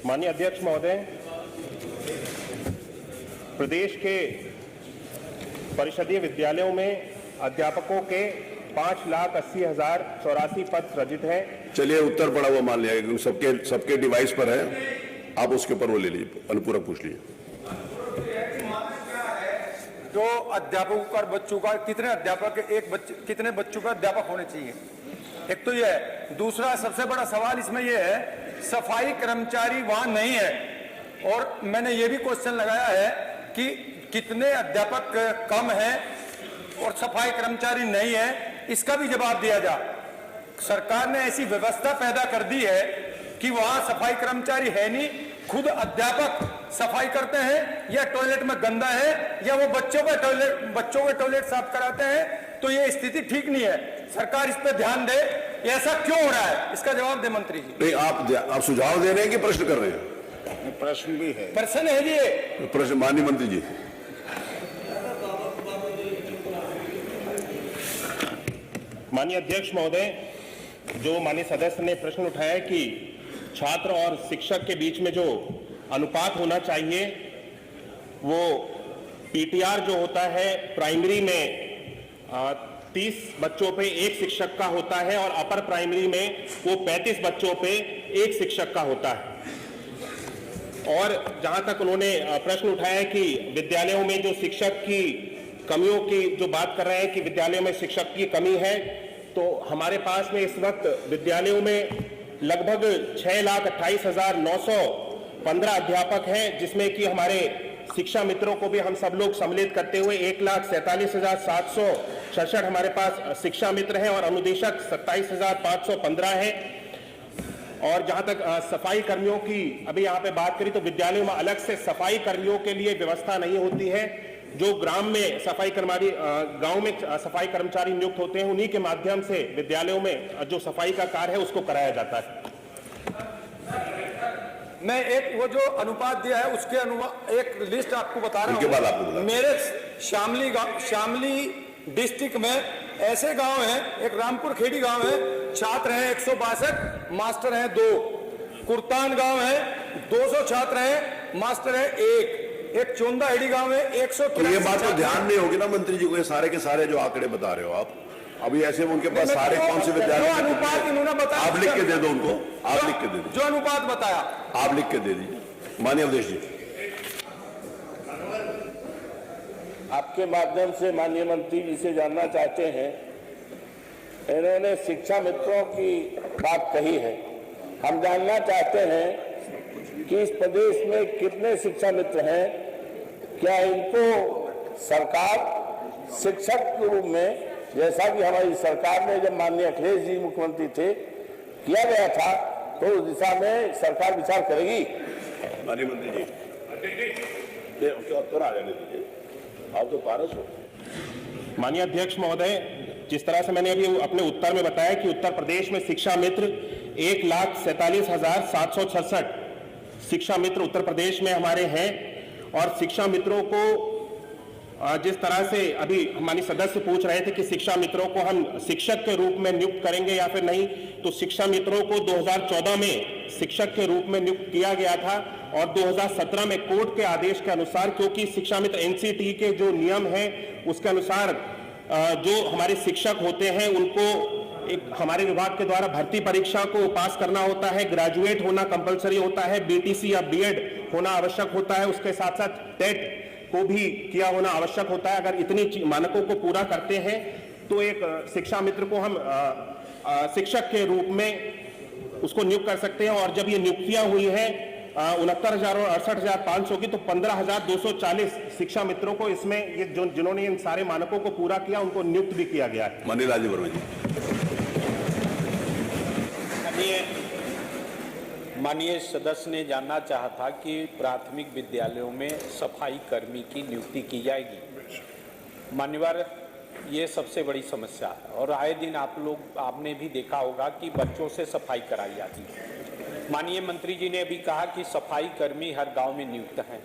माननीय अध्यक्ष महोदय, प्रदेश के परिषदीय विद्यालयों में अध्यापकों के 5,80,084 पद सृजित हैं। चलिए उत्तर पड़ा हुआ मान लिया, क्योंकि सबके डिवाइस पर है, आप उसके ऊपर वो ले लीजिए, अनुपूरक पूछ लीजिए। जो अध्यापकों का बच्चों का कितने अध्यापक कितने बच्चों का अध्यापक होने चाहिए, एक तो ये है। दूसरा सबसे बड़ा सवाल इसमें ये है, सफाई कर्मचारी वहां नहीं है, और मैंने ये भी क्वेश्चन लगाया है कि कितने अध्यापक कम है और सफाई कर्मचारी नहीं है, इसका भी जवाब दिया जाए। सरकार ने ऐसी व्यवस्था पैदा कर दी है कि वहां सफाई कर्मचारी है नहीं, खुद अध्यापक सफाई करते हैं, या टॉयलेट में गंदा है, या वो बच्चों के टॉयलेट साफ कराते हैं। तो ये स्थिति ठीक नहीं है, सरकार इस पर ध्यान दे। ऐसा क्यों हो रहा है, इसका जवाब दे मंत्री जी। नहीं, आप सुझाव दे रहे हैं कि प्रश्न कर रहे हैं? प्रश्न भी है, प्रश्न है जी। प्रश्न माननीय मंत्री जी। माननीय अध्यक्ष महोदय, जो माननीय सदस्य ने प्रश्न उठाया है कि छात्र और शिक्षक के बीच में जो अनुपात होना चाहिए, वो पीटीआर जो होता है प्राइमरी में 30 बच्चों पे एक शिक्षक का होता है, और अपर प्राइमरी में वो 35 बच्चों पे एक शिक्षक का होता है। और जहां तक उन्होंने प्रश्न उठाया है कि विद्यालयों में जो शिक्षक की कमियों की जो बात कर रहे हैं कि विद्यालयों में शिक्षक की कमी है, तो हमारे पास में इस वक्त विद्यालयों में लगभग 6,28,915 अध्यापक हैं, जिसमें कि हमारे शिक्षा मित्रों को भी हम सब लोग सम्मिलित करते हुए 1,47,766 हमारे पास शिक्षा मित्र हैं, और अनुदेशक 27,515 हैं। और जहां तक सफाई कर्मियों की अभी यहाँ पे बात करी, तो विद्यालयों में अलग से सफाई कर्मियों के लिए व्यवस्था नहीं होती है। जो ग्राम में सफाई कर्मचारी गांव में सफाई कर्मचारी नियुक्त होते हैं, उन्हीं के माध्यम से विद्यालयों में जो सफाई का कार्य है उसको कराया जाता है। मैं एक वो जो अनुपात दिया है उसके एक लिस्ट आपको बता रहा हूँ। मेरे शामली डिस्ट्रिक्ट में ऐसे गांव हैं, एक रामपुर खेड़ी गांव है, छात्र हैं 162, मास्टर हैं 2। कुरतान गांव है 200 छात्र हैं, मास्टर है 1। एक चोंदाहेड़ी गांव है 100। तो ये बात तो ध्यान नहीं होगी ना मंत्री जी को, ये सारे के सारे जो आंकड़े बता रहे हो आप, अभी ऐसे उनके पास सारे कौन से विद्यालय अनुपात इन्होंने बताया, आप लिख के दे दो उनको, आप लिख के दे दो जो अनुपात बताया, आप लिख के दे दीजिए। माननीय अध्यक्ष जी, आपके माध्यम से माननीय मंत्री जी से जानना चाहते हैं, इन्होंने शिक्षा मित्रों की बात कही है, हम जानना चाहते हैं कि इस प्रदेश में कितने शिक्षा मित्र हैं, क्या इनको सरकार शिक्षक के रूप में, जैसा कि हमारी सरकार में जब माननीय अखिलेश जी मुख्यमंत्री थे किया गया था, तो उस दिशा में सरकार विचार करेगी? माननीय मंत्री जी, उत्तर आ जाने दीजिए, आप तो पारस हो। माननीय अध्यक्ष महोदय, जिस तरह से मैंने अभी अपने उत्तर में बताया कि उत्तर प्रदेश में शिक्षा मित्र 1,47,766 शिक्षा मित्र उत्तर प्रदेश में हमारे हैं, और शिक्षा मित्रों को जिस तरह से अभी हमारे सदस्य पूछ रहे थे कि शिक्षा मित्रों को हम शिक्षक के रूप में नियुक्त करेंगे या फिर नहीं, तो शिक्षा मित्रों को 2014 में शिक्षक के रूप में नियुक्त किया गया था, और 2017 में कोर्ट के आदेश के अनुसार, क्योंकि शिक्षा मित्र एनसीटी के जो नियम हैं उसके अनुसार जो हमारे शिक्षक होते हैं उनको एक हमारे विभाग के द्वारा भर्ती परीक्षा को पास करना होता है, ग्रेजुएट होना कंपलसरी होता है, बीटीसी या बीएड होना आवश्यक होता है, उसके साथ साथ टेट को भी किया होना आवश्यक होता है। अगर इतनी मानकों को पूरा करते हैं तो एक शिक्षा मित्र को हम शिक्षक के रूप में उसको नियुक्त कर सकते हैं। और जब ये नियुक्तियां हुई हैं 69,000 और 68,500 की, तो 15,240 शिक्षा मित्रों को इसमें ये जिन्होंने इन सारे मानकों को पूरा किया उनको नियुक्त भी किया गया है। माननीय राजीव वर्मा जी। माननीय सदस्य ने जानना चाहा था कि प्राथमिक विद्यालयों में सफाई कर्मी की नियुक्ति की जाएगी। मान्यवर, ये सबसे बड़ी समस्या है, और आए दिन आपने भी देखा होगा कि बच्चों से सफाई कराई जाती है। माननीय मंत्री जी ने अभी कहा कि सफाई कर्मी हर गांव में नियुक्त हैं।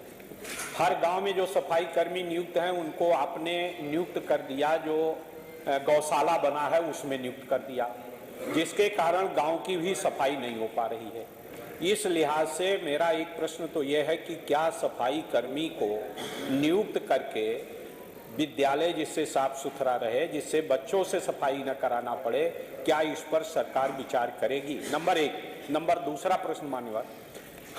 हर गांव में जो सफाई कर्मी नियुक्त हैं उनको आपने नियुक्त कर दिया, जो गौशाला बना है उसमें नियुक्त कर दिया, जिसके कारण गांव की भी सफाई नहीं हो पा रही है। इस लिहाज से मेरा एक प्रश्न तो यह है कि क्या सफाई कर्मी को नियुक्त करके विद्यालय जिससे साफ सुथरा रहे, जिससे बच्चों से सफाई न कराना पड़े, क्या इस पर सरकार विचार करेगी? नंबर एक। नंबर दूसरा प्रश्न मान्यवर,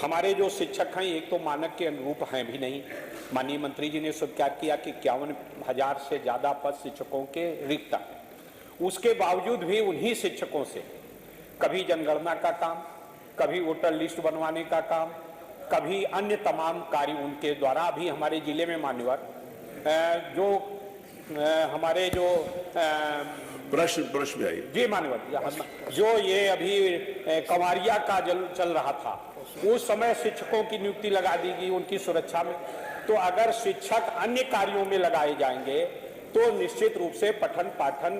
हमारे जो शिक्षक हैं एक तो मानक के अनुरूप हैं भी नहीं। माननीय मंत्री जी ने स्वीकार किया कि 51,000 से ज्यादा पद शिक्षकों के रिक्त हैं। उसके बावजूद भी उन्हीं शिक्षकों से कभी जनगणना का काम, कभी वोटर लिस्ट बनवाने का काम, कभी अन्य तमाम कार्य उनके द्वारा अभी हमारे जिले में मान्यवर जो हमारे जो प्रश्न भी आइए जी मान्यवर, जो ये अभी कंवरिया का चल रहा था, उस समय शिक्षकों की नियुक्ति लगा दी गई उनकी सुरक्षा में। तो अगर शिक्षक अन्य कार्यों में लगाए जाएंगे तो निश्चित रूप से पठन पाठन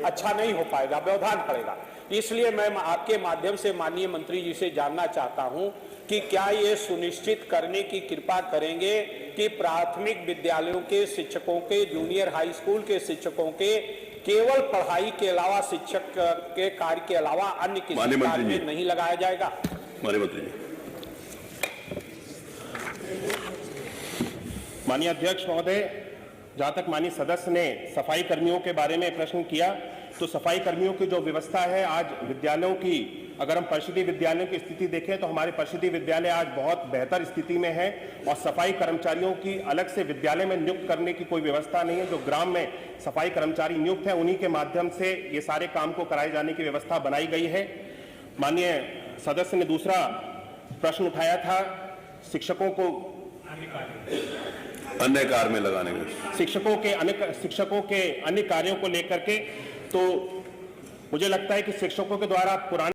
अच्छा नहीं हो पाएगा, व्यवधान पड़ेगा। इसलिए मैं आपके माध्यम से माननीय मंत्री जी से जानना चाहता हूं कि क्या ये सुनिश्चित करने की कृपा करेंगे कि प्राथमिक विद्यालयों के शिक्षकों के, जूनियर हाई स्कूल के शिक्षकों के केवल पढ़ाई के अलावा, शिक्षक के कार्य के अलावा अन्य किसी कार्य में नहीं लगाया जाएगा? माननीय मंत्री जी। माननीय अध्यक्ष महोदय, जहां तक माननीय सदस्य ने सफाई कर्मियों के बारे में प्रश्न किया, तो सफाई कर्मियों की जो व्यवस्था है आज विद्यालयों की, अगर हम परिषदीय विद्यालयों की स्थिति देखें तो हमारे परिषदीय विद्यालय आज बहुत बेहतर स्थिति में है और सफाई कर्मचारियों की अलग से विद्यालय में नियुक्त करने की कोई व्यवस्था नहीं है। जो ग्राम में सफाई कर्मचारी नियुक्त है उन्हीं के माध्यम से ये सारे काम को कराए जाने की व्यवस्था बनाई गई है। माननीय सदस्य ने दूसरा प्रश्न उठाया था शिक्षकों को अन्य कार्य में लगाने का, शिक्षकों के अन्य कार्यों को लेकर के, तो मुझे लगता है कि शिक्षकों के द्वारा पुराने